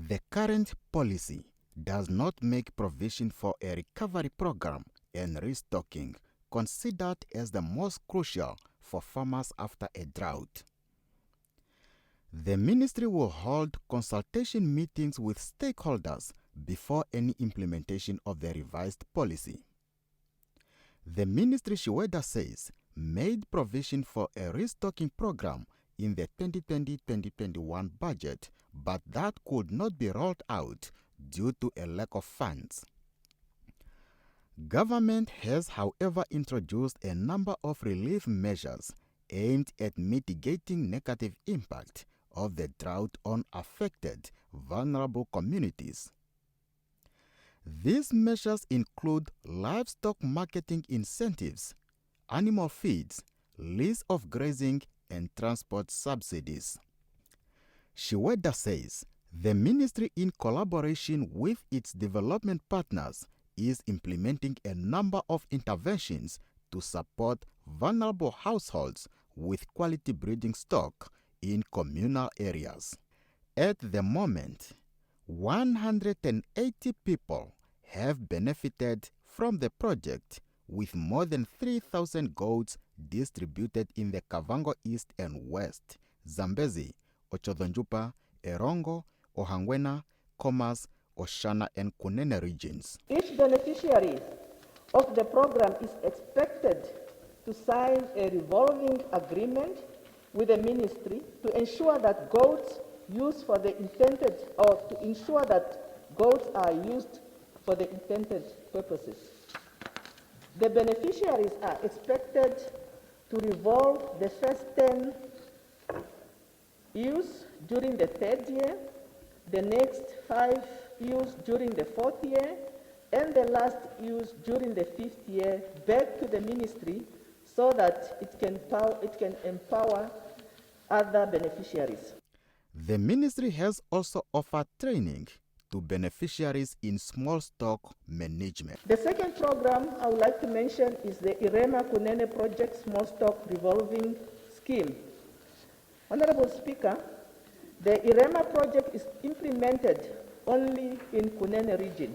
The current policy does not make provision for a recovery program and restocking considered as the most crucial for farmers after a drought. The ministry will hold consultation meetings with stakeholders before any implementation of the revised policy. The ministry, Shiweda says, made provision for a restocking program in the 2020-2021 budget, but that could not be rolled out due to a lack of funds. Government has, however, introduced a number of relief measures aimed at mitigating negative impact of the drought on affected, vulnerable communities. These measures include livestock marketing incentives, animal feeds, lease of grazing, and transport subsidies. Shiweda says the ministry, in collaboration with its development partners, is implementing a number of interventions to support vulnerable households with quality breeding stock in communal areas. At the moment, 180 people have benefited from the project, with more than 3,000 goats distributed in the Kavango East and West, Zambezi, Ochodonjupa, Erongo, Ohangwena, Komas, Oshana, and Kunene regions. Each beneficiary of the program is expected to sign a revolving agreement with the ministry to ensure that goats used for the intended, or to ensure that goats are used for the intended purposes. The beneficiaries are expected to revolve the first 10 ewes during the third year, the next 5 ewes during the fourth year, and the last ewes during the fifth year back to the ministry so that it can empower other beneficiaries. The ministry has also offered training to beneficiaries in small stock management. The second program I would like to mention is the Irema Kunene Project Small Stock Revolving Scheme. Honorable Speaker, the Irema project is implemented only in Kunene region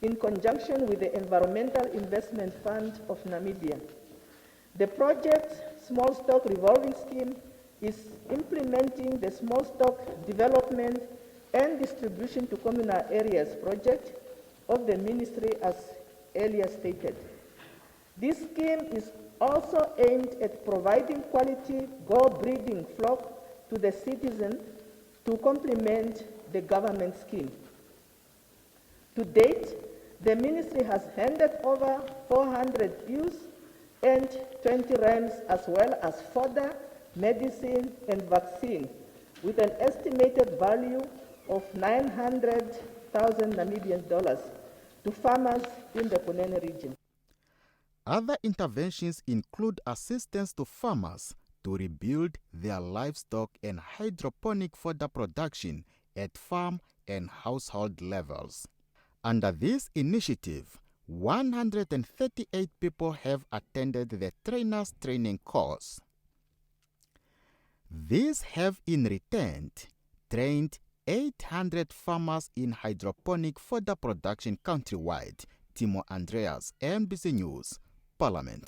in conjunction with the Environmental Investment Fund of Namibia. The project Small Stock Revolving Scheme is implementing the small stock development and distribution to communal areas project of the ministry as earlier stated. This scheme is also aimed at providing quality goat breeding flock to the citizen to complement the government scheme. To date, the ministry has handed over 400 ewes and 20 rams, as well as fodder, medicine, and vaccine, with an estimated value of 900,000 Namibian dollars to farmers in the Kunene region. Other interventions include assistance to farmers to rebuild their livestock and hydroponic fodder production at farm and household levels. Under this initiative, 138 people have attended the trainers training course. These have in return trained 800 farmers in hydroponic fodder production countrywide. Timo Andreas, NBC News, Parliament.